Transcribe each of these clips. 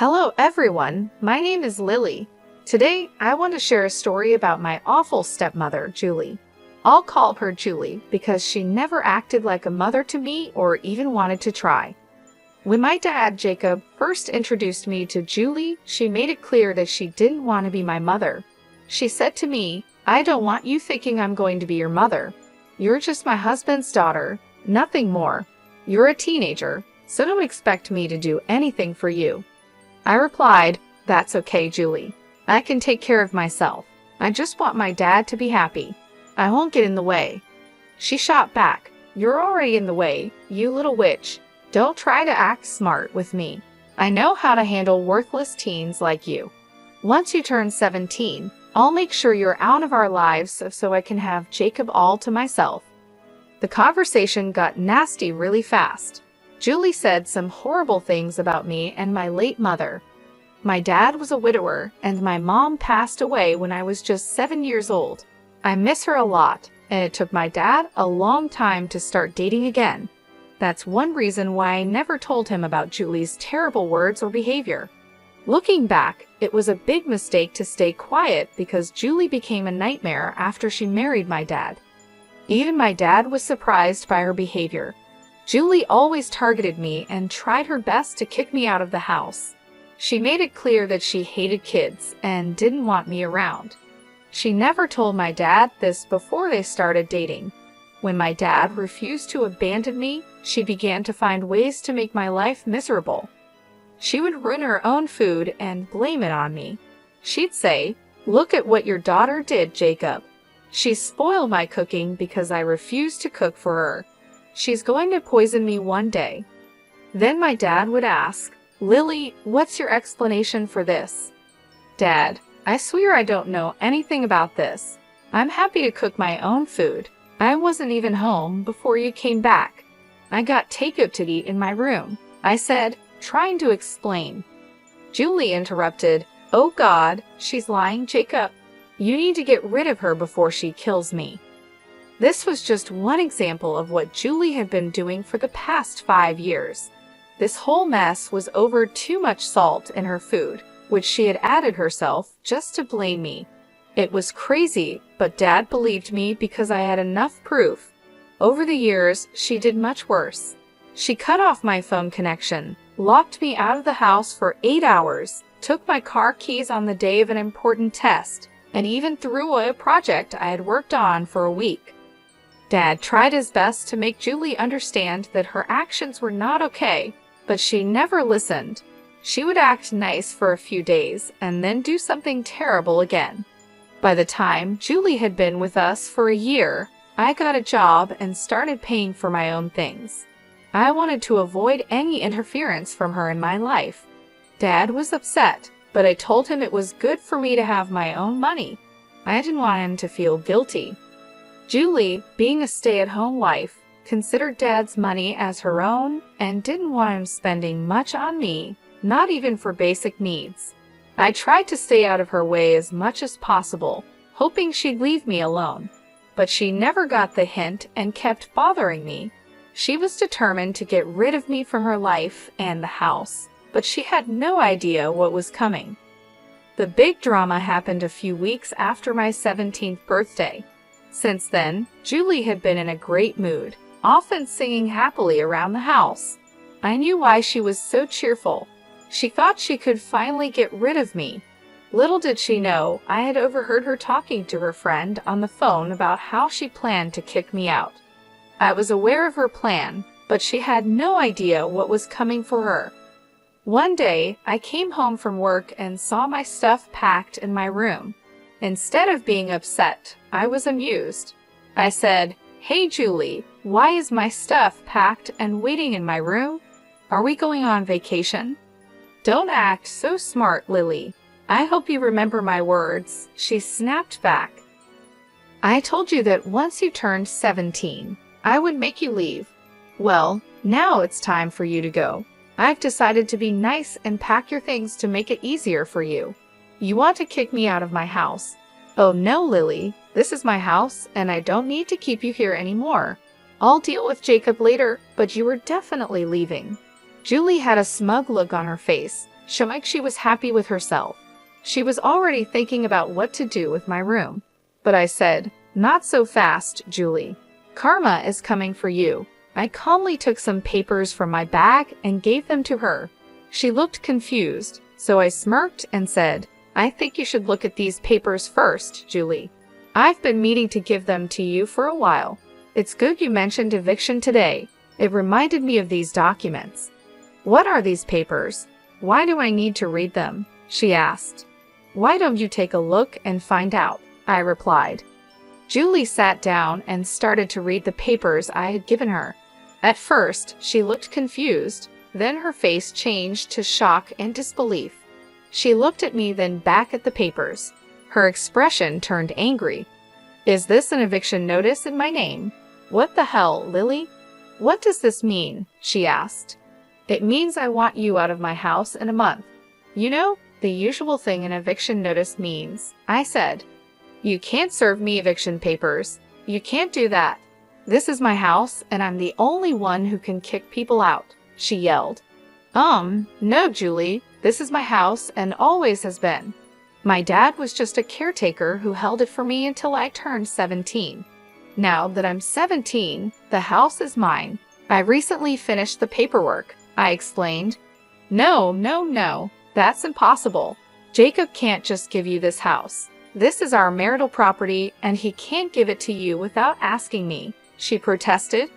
Hello everyone, my name is Lily. Today, I want to share a story about my awful stepmother, Julie. I'll call her Julie because she never acted like a mother to me or even wanted to try. When my dad, Jacob, first introduced me to Julie, she made it clear that she didn't want to be my mother. She said to me, "I don't want you thinking I'm going to be your mother. You're just my husband's daughter, nothing more. You're a teenager, so don't expect me to do anything for you." I replied, "That's okay, Julie. I can take care of myself. I just want my dad to be happy. I won't get in the way." She shot back, "You're already in the way, you little witch. Don't try to act smart with me. I know how to handle worthless teens like you. Once you turn 17, I'll make sure you're out of our lives so I can have Jacob all to myself." The conversation got nasty really fast. Julie said some horrible things about me and my late mother. My dad was a widower, and my mom passed away when I was just 7 years old. I miss her a lot, and it took my dad a long time to start dating again. That's one reason why I never told him about Julie's terrible words or behavior. Looking back, it was a big mistake to stay quiet because Julie became a nightmare after she married my dad. Even my dad was surprised by her behavior. Julie always targeted me and tried her best to kick me out of the house. She made it clear that she hated kids and didn't want me around. She never told my dad this before they started dating. When my dad refused to abandon me, she began to find ways to make my life miserable. She would ruin her own food and blame it on me. She'd say, "Look at what your daughter did, Jacob. She spoiled my cooking because I refused to cook for her. She's going to poison me one day." Then my dad would ask, "Lily, what's your explanation for this?" "Dad, I swear I don't know anything about this. I'm happy to cook my own food. I wasn't even home before you came back. I got takeout to eat in my room," I said, trying to explain. Julie interrupted, "Oh God, she's lying, Jacob. You need to get rid of her before she kills me." This was just one example of what Julie had been doing for the past 5 years. This whole mess was over too much salt in her food, which she had added herself just to blame me. It was crazy, but Dad believed me because I had enough proof. Over the years, she did much worse. She cut off my phone connection, locked me out of the house for 8 hours, took my car keys on the day of an important test, and even threw away a project I had worked on for a week. Dad tried his best to make Julie understand that her actions were not okay, but she never listened. She would act nice for a few days and then do something terrible again. By the time Julie had been with us for a year, I got a job and started paying for my own things. I wanted to avoid any interference from her in my life. Dad was upset, but I told him it was good for me to have my own money. I didn't want him to feel guilty. Julie, being a stay-at-home wife, considered Dad's money as her own and didn't want him spending much on me, not even for basic needs. I tried to stay out of her way as much as possible, hoping she'd leave me alone. But she never got the hint and kept bothering me. She was determined to get rid of me from her life and the house, but she had no idea what was coming. The big drama happened a few weeks after my 17th birthday. Since then, Julie had been in a great mood, often singing happily around the house. I knew why she was so cheerful. She thought she could finally get rid of me. Little did she know, I had overheard her talking to her friend on the phone about how she planned to kick me out. I was aware of her plan, but she had no idea what was coming for her. One day, I came home from work and saw my stuff packed in my room. Instead of being upset, I was amused. I said, "Hey Julie, why is my stuff packed and waiting in my room? Are we going on vacation?" "Don't act so smart, Lily. I hope you remember my words," she snapped back. "I told you that once you turned 17, I would make you leave. Well, now it's time for you to go. I've decided to be nice and pack your things to make it easier for you. You want to kick me out of my house. Oh no, Lily, this is my house and I don't need to keep you here anymore. I'll deal with Jacob later, but you are definitely leaving." Julie had a smug look on her face, Show like she was happy with herself. She was already thinking about what to do with my room. But I said, "Not so fast, Julie. Karma is coming for you." I calmly took some papers from my bag and gave them to her. She looked confused, so I smirked and said, "I think you should look at these papers first, Julie. I've been meaning to give them to you for a while. It's good you mentioned eviction today. It reminded me of these documents." "What are these papers? Why do I need to read them?" she asked. "Why don't you take a look and find out?" I replied. Julie sat down and started to read the papers I had given her. At first, she looked confused, then her face changed to shock and disbelief. She looked at me, then back at the papers. Her expression turned angry. "Is this an eviction notice in my name?" "What the hell, Lily? What does this mean?" she asked. "It means I want you out of my house in a month. You know, the usual thing an eviction notice means," I said. "You can't serve me eviction papers. You can't do that. This is my house, and I'm the only one who can kick people out," she yelled. No, Julie, this is my house and always has been. My dad was just a caretaker who held it for me until I turned 17. Now that I'm 17, the house is mine. I recently finished the paperwork," I explained. No, that's impossible. Jacob can't just give you this house. This is our marital property, and he can't give it to you without asking me," she protested.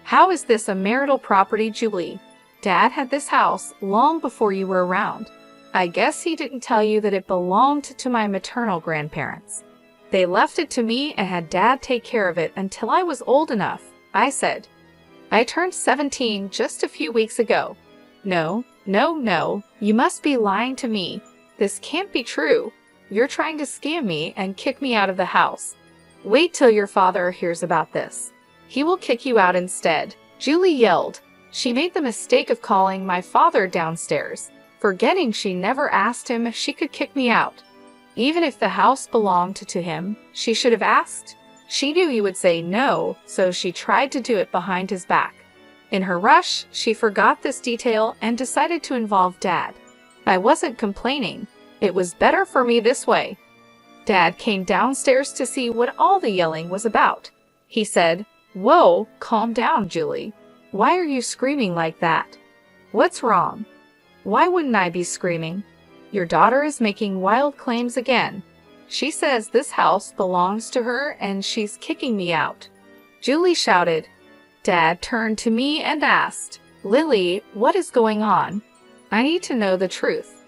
"How is this a marital property, Julie? Dad had this house long before you were around. I guess he didn't tell you that it belonged to my maternal grandparents. They left it to me and had Dad take care of it until I was old enough," I said. "I turned 17 just a few weeks ago." No, you must be lying to me. This can't be true. You're trying to scam me and kick me out of the house. Wait till your father hears about this. He will kick you out instead," Julie yelled. She made the mistake of calling my father downstairs, forgetting she never asked him if she could kick me out. Even if the house belonged to him, she should have asked. She knew he would say no, so she tried to do it behind his back. In her rush, she forgot this detail and decided to involve Dad. I wasn't complaining. It was better for me this way. Dad came downstairs to see what all the yelling was about. He said, "Whoa, calm down, Julie. Why are you screaming like that? What's wrong?" "Why wouldn't I be screaming? Your daughter is making wild claims again. She says this house belongs to her and she's kicking me out," Julie shouted. Dad turned to me and asked, "Lily, what is going on? I need to know the truth."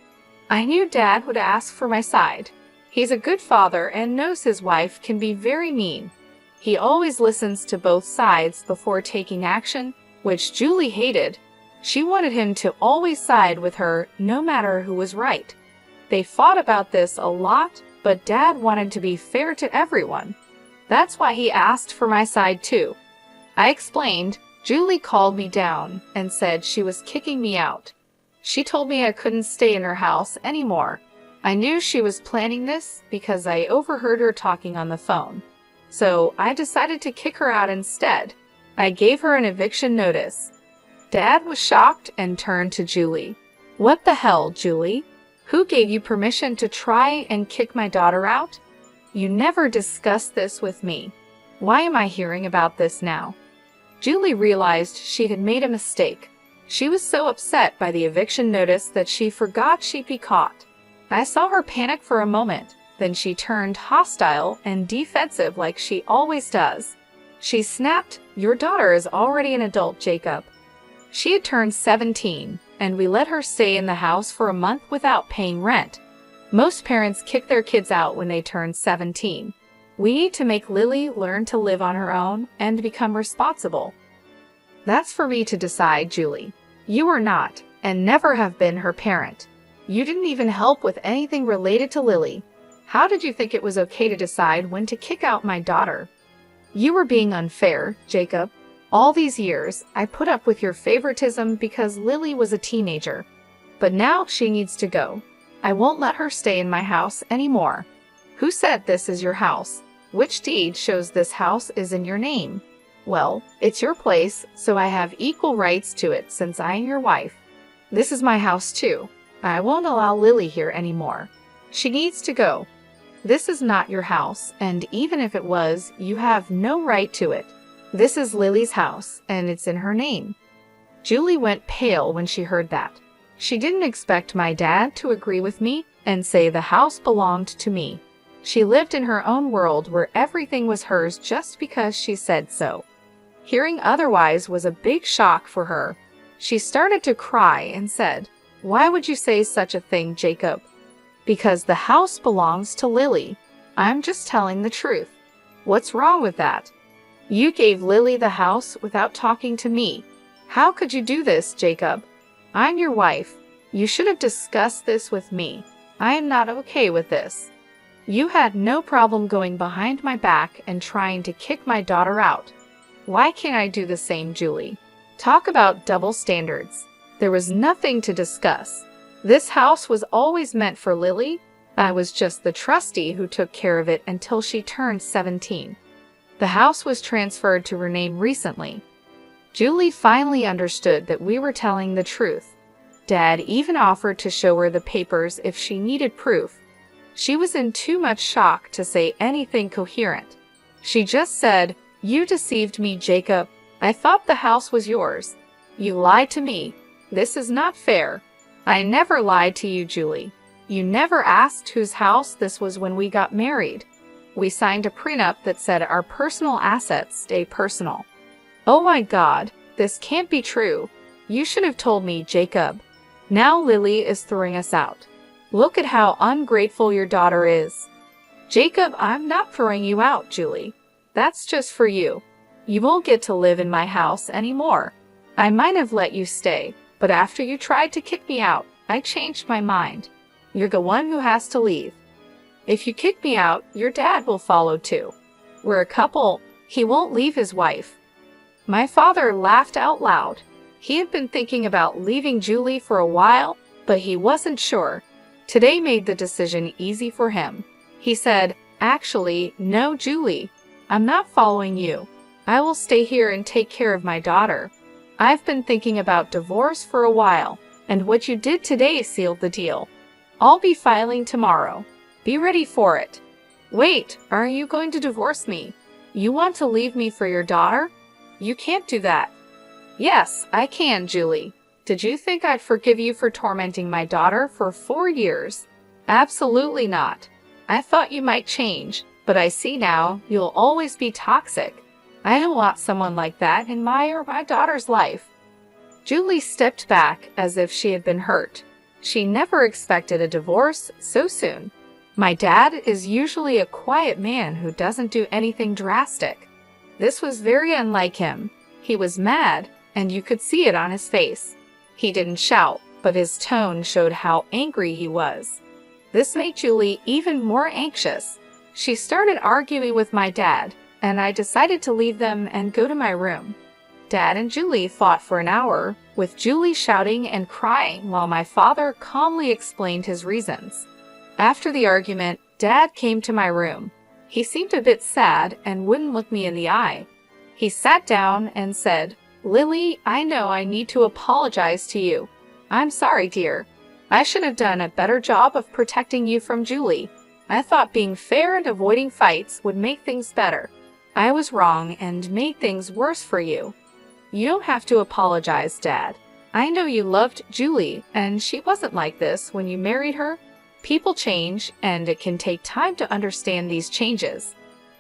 I knew Dad would ask for my side. He's a good father and knows his wife can be very mean. He always listens to both sides before taking action, which Julie hated. She wanted him to always side with her, no matter who was right. They fought about this a lot, but Dad wanted to be fair to everyone. That's why he asked for my side too. I explained. Julie called me down and said she was kicking me out. She told me I couldn't stay in her house anymore. I knew she was planning this because I overheard her talking on the phone. So I decided to kick her out instead. I gave her an eviction notice. Dad was shocked and turned to Julie. "What the hell, Julie? Who gave you permission to try and kick my daughter out? You never discussed this with me. Why am I hearing about this now?" Julie realized she had made a mistake. She was so upset by the eviction notice that she forgot she'd be caught. I saw her panic for a moment, then she turned hostile and defensive like she always does. She snapped, "Your daughter is already an adult, Jacob." She had turned 17, and we let her stay in the house for a month without paying rent. Most parents kick their kids out when they turn 17. We need to make Lily learn to live on her own and become responsible. That's for me to decide, Julie. You are not, and never have been, her parent. You didn't even help with anything related to Lily. How did you think it was okay to decide when to kick out my daughter? You were being unfair, Jacob. All these years, I put up with your favoritism because Lily was a teenager. But now she needs to go. I won't let her stay in my house anymore. Who said this is your house? Which deed shows this house is in your name? Well, it's your place, so I have equal rights to it since I am your wife. This is my house too. I won't allow Lily here anymore. She needs to go. This is not your house, and even if it was, you have no right to it. This is Lily's house, and it's in her name." Julie went pale when she heard that. She didn't expect my dad to agree with me and say the house belonged to me. She lived in her own world where everything was hers just because she said so. Hearing otherwise was a big shock for her. She started to cry and said, "Why would you say such a thing, Jacob?" "Because the house belongs to Lily. I'm just telling the truth. What's wrong with that? You gave Lily the house without talking to me. How could you do this, Jacob? I'm your wife. You should have discussed this with me. I am not okay with this. You had no problem going behind my back and trying to kick my daughter out. Why can't I do the same, Julie? Talk about double standards. There was nothing to discuss. This house was always meant for Lily. I was just the trustee who took care of it until she turned 17. The house was transferred to her name recently." Julie finally understood that we were telling the truth. Dad even offered to show her the papers if she needed proof. She was in too much shock to say anything coherent. She just said, "You deceived me, Jacob. I thought the house was yours. You lied to me. This is not fair." "I never lied to you, Julie. You never asked whose house this was when we got married. We signed a prenup that said our personal assets stay personal." "Oh my God, this can't be true. You should have told me, Jacob. Now Lily is throwing us out. Look at how ungrateful your daughter is." "Jacob, I'm not throwing you out, Julie. That's just for you. You won't get to live in my house anymore. I might have let you stay, but after you tried to kick me out, I changed my mind. You're the one who has to leave. If you kick me out, your dad will follow too. We're a couple. He won't leave his wife." My father laughed out loud. He had been thinking about leaving Julie for a while, but he wasn't sure. Today made the decision easy for him. He said, "Actually, no, Julie. I'm not following you. I will stay here and take care of my daughter. I've been thinking about divorce for a while, and what you did today sealed the deal. I'll be filing tomorrow. Be ready for it." "Wait, are you going to divorce me? You want to leave me for your daughter? You can't do that." "Yes, I can, Julie. Did you think I'd forgive you for tormenting my daughter for 4 years? Absolutely not. I thought you might change, but I see now you'll always be toxic. I don't want someone like that in my or my daughter's life." Julie stepped back as if she had been hurt. She never expected a divorce so soon. My dad is usually a quiet man who doesn't do anything drastic. This was very unlike him. He was mad, and you could see it on his face. He didn't shout, but his tone showed how angry he was. This made Julie even more anxious. She started arguing with my dad, and I decided to leave them and go to my room. Dad and Julie fought for an hour, with Julie shouting and crying while my father calmly explained his reasons. After the argument, Dad came to my room. He seemed a bit sad and wouldn't look me in the eye. He sat down and said, "Lily, I know I need to apologize to you. I'm sorry, dear. I should have done a better job of protecting you from Julie. I thought being fair and avoiding fights would make things better. I was wrong and made things worse for you." "You don't have to apologize, Dad. I know you loved Julie, and she wasn't like this when you married her. People change, and it can take time to understand these changes."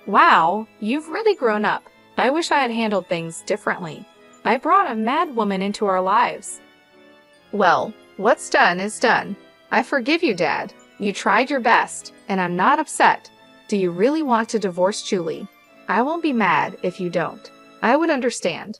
"Wow, you've really grown up. I wish I had handled things differently. I brought a mad woman into our lives." "Well, what's done is done. I forgive you, Dad. You tried your best, and I'm not upset. Do you really want to divorce Julie? I won't be mad if you don't. I would understand.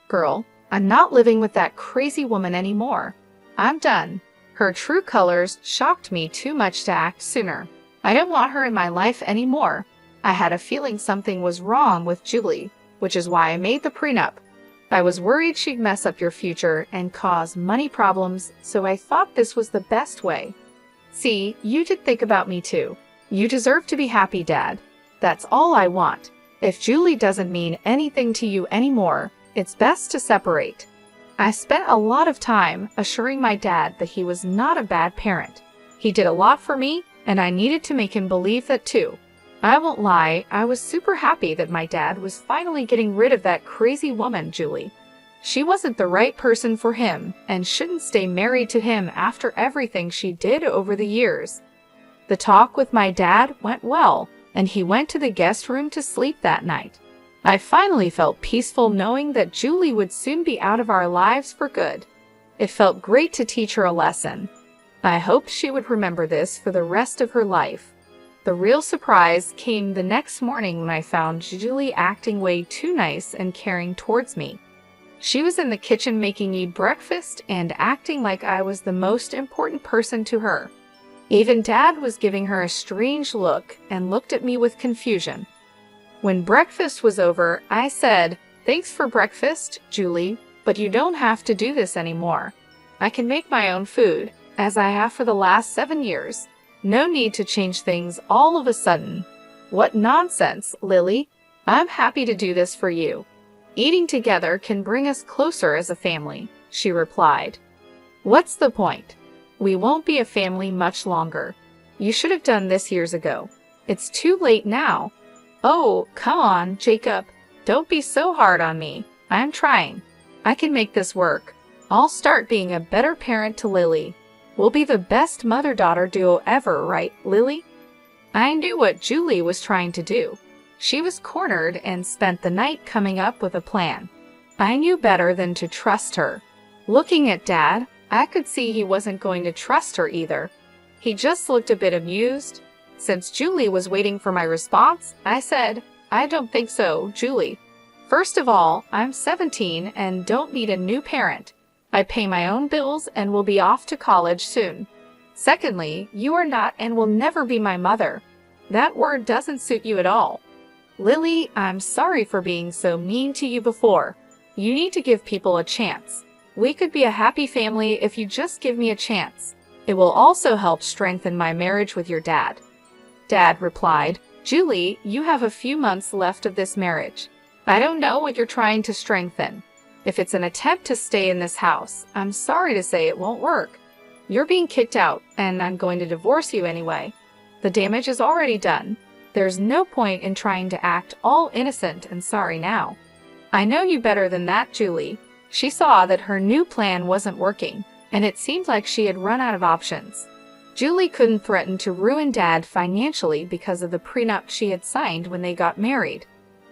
Girl, I'm not living with that crazy woman anymore. I'm done. Her true colors shocked me too much to act sooner. I don't want her in my life anymore. I had a feeling something was wrong with Julie, which is why I made the prenup. I was worried she'd mess up your future and cause money problems, so I thought this was the best way. See, you did think about me too. You deserve to be happy, Dad. That's all I want. If Julie doesn't mean anything to you anymore, it's best to separate." I spent a lot of time assuring my dad that he was not a bad parent. He did a lot for me, and I needed to make him believe that too. I won't lie, I was super happy that my dad was finally getting rid of that crazy woman, Julie. She wasn't the right person for him and shouldn't stay married to him after everything she did over the years. The talk with my dad went well, and he went to the guest room to sleep that night. I finally felt peaceful knowing that Julie would soon be out of our lives for good. It felt great to teach her a lesson. I hoped she would remember this for the rest of her life. The real surprise came the next morning when I found Julie acting way too nice and caring towards me. She was in the kitchen making me breakfast and acting like I was the most important person to her. Even Dad was giving her a strange look and looked at me with confusion. When breakfast was over, I said, "Thanks for breakfast, Julie, but you don't have to do this anymore. I can make my own food, as I have for the last 7 years. No need to change things all of a sudden." "What nonsense, Lily. I'm happy to do this for you. Eating together can bring us closer as a family," she replied. "What's the point? We won't be a family much longer. You should have done this years ago. It's too late now." "Oh, come on, Jacob. Don't be so hard on me. I'm trying. I can make this work. I'll start being a better parent to Lily. We'll be the best mother-daughter duo ever, right, Lily?" I knew what Julie was trying to do. She was cornered and spent the night coming up with a plan. I knew better than to trust her. Looking at Dad, I could see he wasn't going to trust her either. He just looked a bit amused. Since Julie was waiting for my response, I said, "I don't think so, Julie. First of all, I'm 17 and don't need a new parent. I pay my own bills and will be off to college soon. Secondly, you are not and will never be my mother. That word doesn't suit you at all. Lily, I'm sorry for being so mean to you before. You need to give people a chance. We could be a happy family if you just give me a chance. It will also help strengthen my marriage with your dad." Dad replied, "Julie, you have a few months left of this marriage. I don't know what you're trying to strengthen. If it's an attempt to stay in this house, I'm sorry to say it won't work. You're being kicked out, and I'm going to divorce you anyway. The damage is already done. There's no point in trying to act all innocent and sorry now. I know you better than that, Julie." She saw that her new plan wasn't working, and it seemed like she had run out of options. Julie couldn't threaten to ruin Dad financially because of the prenup she had signed when they got married.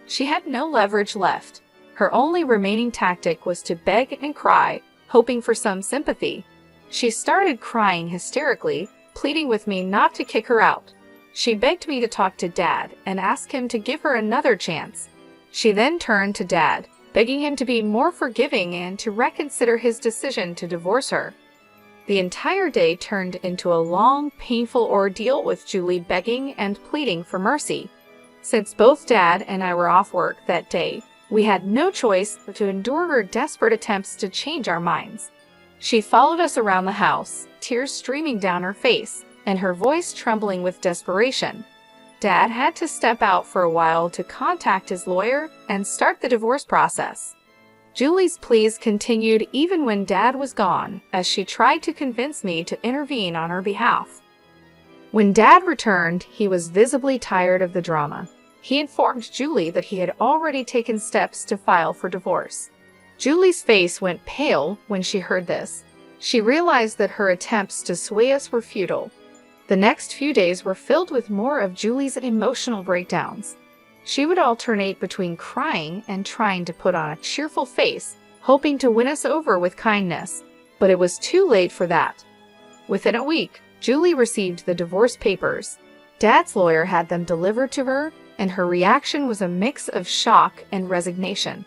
She had no leverage left. Her only remaining tactic was to beg and cry, hoping for some sympathy. She started crying hysterically, pleading with me not to kick her out. She begged me to talk to Dad and ask him to give her another chance. She then turned to Dad, begging him to be more forgiving and to reconsider his decision to divorce her. The entire day turned into a long, painful ordeal with Julie begging and pleading for mercy. Since both Dad and I were off work that day, we had no choice but to endure her desperate attempts to change our minds. She followed us around the house, tears streaming down her face, and her voice trembling with desperation. Dad had to step out for a while to contact his lawyer and start the divorce process. Julie's pleas continued even when Dad was gone, as she tried to convince me to intervene on her behalf. When Dad returned, he was visibly tired of the drama. He informed Julie that he had already taken steps to file for divorce. Julie's face went pale when she heard this. She realized that her attempts to sway us were futile. The next few days were filled with more of Julie's emotional breakdowns. She would alternate between crying and trying to put on a cheerful face, hoping to win us over with kindness. But it was too late for that. Within a week, Julie received the divorce papers. Dad's lawyer had them delivered to her, and her reaction was a mix of shock and resignation.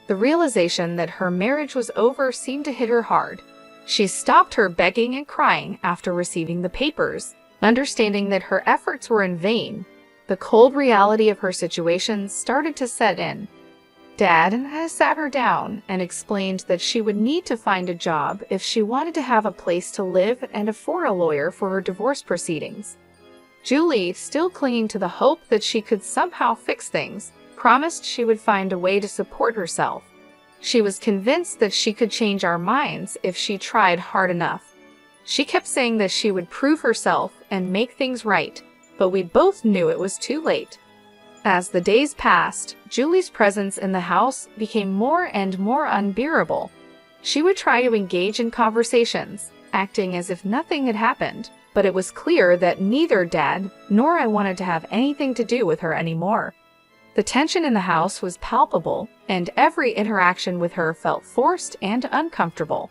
The realization that her marriage was over seemed to hit her hard. She stopped her begging and crying after receiving the papers, understanding that her efforts were in vain. The cold reality of her situation started to set in. Dad sat her down and explained that she would need to find a job if she wanted to have a place to live and afford a lawyer for her divorce proceedings. Julie, still clinging to the hope that she could somehow fix things, promised she would find a way to support herself. She was convinced that she could change our minds if she tried hard enough. She kept saying that she would prove herself and make things right, but we both knew it was too late. As the days passed, Julie's presence in the house became more and more unbearable. She would try to engage in conversations, acting as if nothing had happened, but it was clear that neither Dad nor I wanted to have anything to do with her anymore. The tension in the house was palpable, and every interaction with her felt forced and uncomfortable.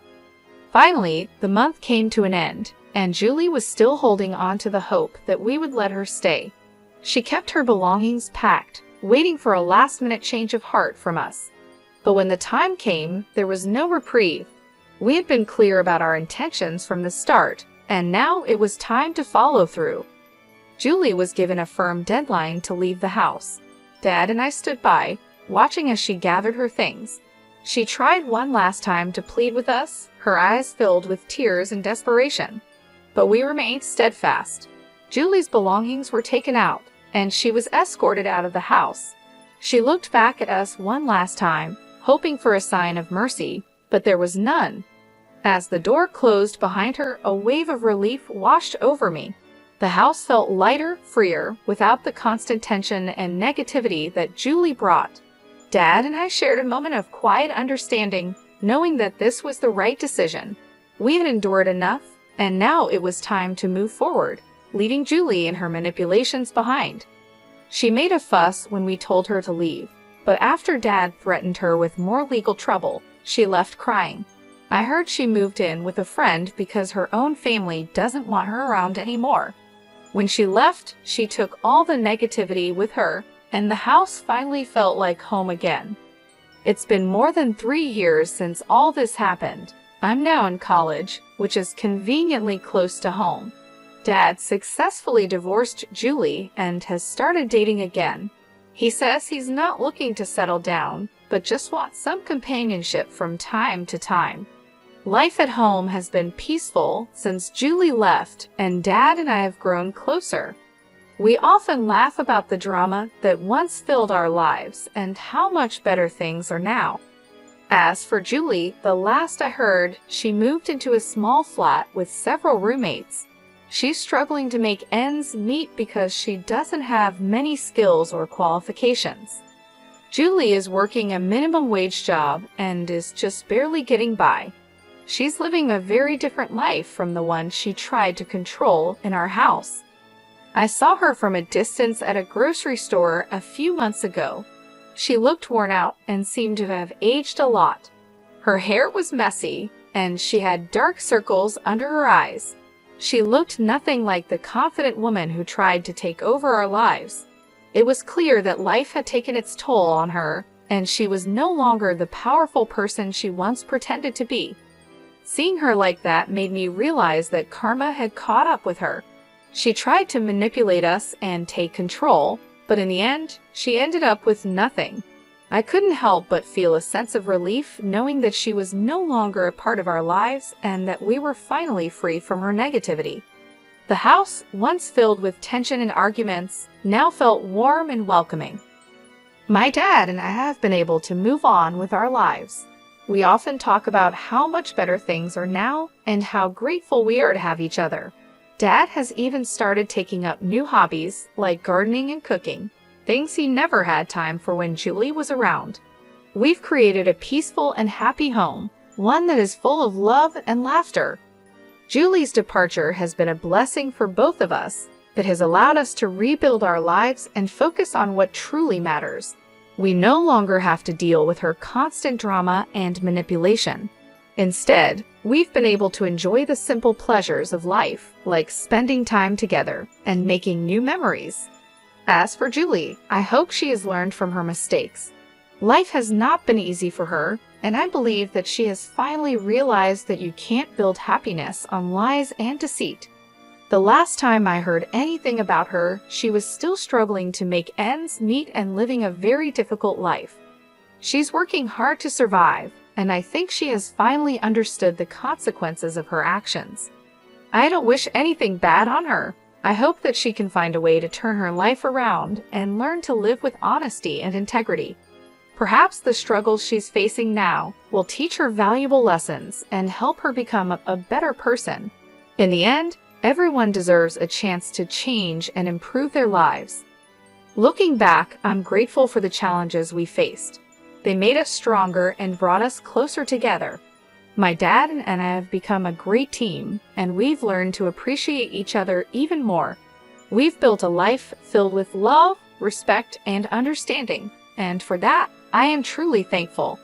Finally, the month came to an end, and Julie was still holding on to the hope that we would let her stay. She kept her belongings packed, waiting for a last-minute change of heart from us. But when the time came, there was no reprieve. We had been clear about our intentions from the start, and now it was time to follow through. Julie was given a firm deadline to leave the house. Dad and I stood by, watching as she gathered her things. She tried one last time to plead with us, her eyes filled with tears and desperation. But we remained steadfast. Julie's belongings were taken out, and she was escorted out of the house. She looked back at us one last time, hoping for a sign of mercy, but there was none. As the door closed behind her, a wave of relief washed over me. The house felt lighter, freer, without the constant tension and negativity that Julie brought. Dad and I shared a moment of quiet understanding, knowing that this was the right decision. We had endured enough, and now it was time to move forward, leaving Julie and her manipulations behind. She made a fuss when we told her to leave, but after Dad threatened her with more legal trouble, she left crying. I heard she moved in with a friend because her own family doesn't want her around anymore. When she left, she took all the negativity with her, and the house finally felt like home again. It's been more than 3 years since all this happened. I'm now in college, which is conveniently close to home. Dad successfully divorced Julie and has started dating again. He says he's not looking to settle down, but just wants some companionship from time to time. Life at home has been peaceful since Julie left, and Dad and I have grown closer. We often laugh about the drama that once filled our lives and how much better things are now. As for Julie, the last I heard, she moved into a small flat with several roommates. She's struggling to make ends meet because she doesn't have many skills or qualifications. Julie is working a minimum wage job and is just barely getting by. She's living a very different life from the one she tried to control in our house. I saw her from a distance at a grocery store a few months ago. She looked worn out and seemed to have aged a lot. Her hair was messy, and she had dark circles under her eyes. She looked nothing like the confident woman who tried to take over our lives. It was clear that life had taken its toll on her, and she was no longer the powerful person she once pretended to be. Seeing her like that made me realize that karma had caught up with her. She tried to manipulate us and take control, but in the end, she ended up with nothing. I couldn't help but feel a sense of relief knowing that she was no longer a part of our lives and that we were finally free from her negativity. The house, once filled with tension and arguments, now felt warm and welcoming. My dad and I have been able to move on with our lives. We often talk about how much better things are now and how grateful we are to have each other. Dad has even started taking up new hobbies like gardening and cooking, things he never had time for when Julie was around. We've created a peaceful and happy home, one that is full of love and laughter. Julie's departure has been a blessing for both of us. It has allowed us to rebuild our lives and focus on what truly matters. We no longer have to deal with her constant drama and manipulation. Instead, we've been able to enjoy the simple pleasures of life, like spending time together and making new memories. As for Julie, I hope she has learned from her mistakes. Life has not been easy for her, and I believe that she has finally realized that you can't build happiness on lies and deceit. The last time I heard anything about her, she was still struggling to make ends meet and living a very difficult life. She's working hard to survive, and I think she has finally understood the consequences of her actions. I don't wish anything bad on her. I hope that she can find a way to turn her life around and learn to live with honesty and integrity. Perhaps the struggles she's facing now will teach her valuable lessons and help her become a better person. In the end, everyone deserves a chance to change and improve their lives. Looking back, I'm grateful for the challenges we faced. They made us stronger and brought us closer together. My dad and I have become a great team, and we've learned to appreciate each other even more. We've built a life filled with love, respect, and understanding, and for that, I am truly thankful.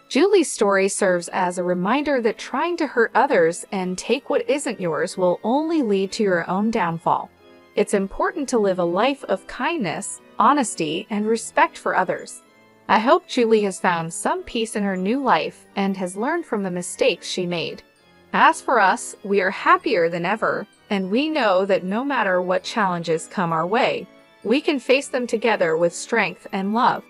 Julie's story serves as a reminder that trying to hurt others and take what isn't yours will only lead to your own downfall. It's important to live a life of kindness, honesty, and respect for others. I hope Julie has found some peace in her new life and has learned from the mistakes she made. As for us, we are happier than ever, and we know that no matter what challenges come our way, we can face them together with strength and love.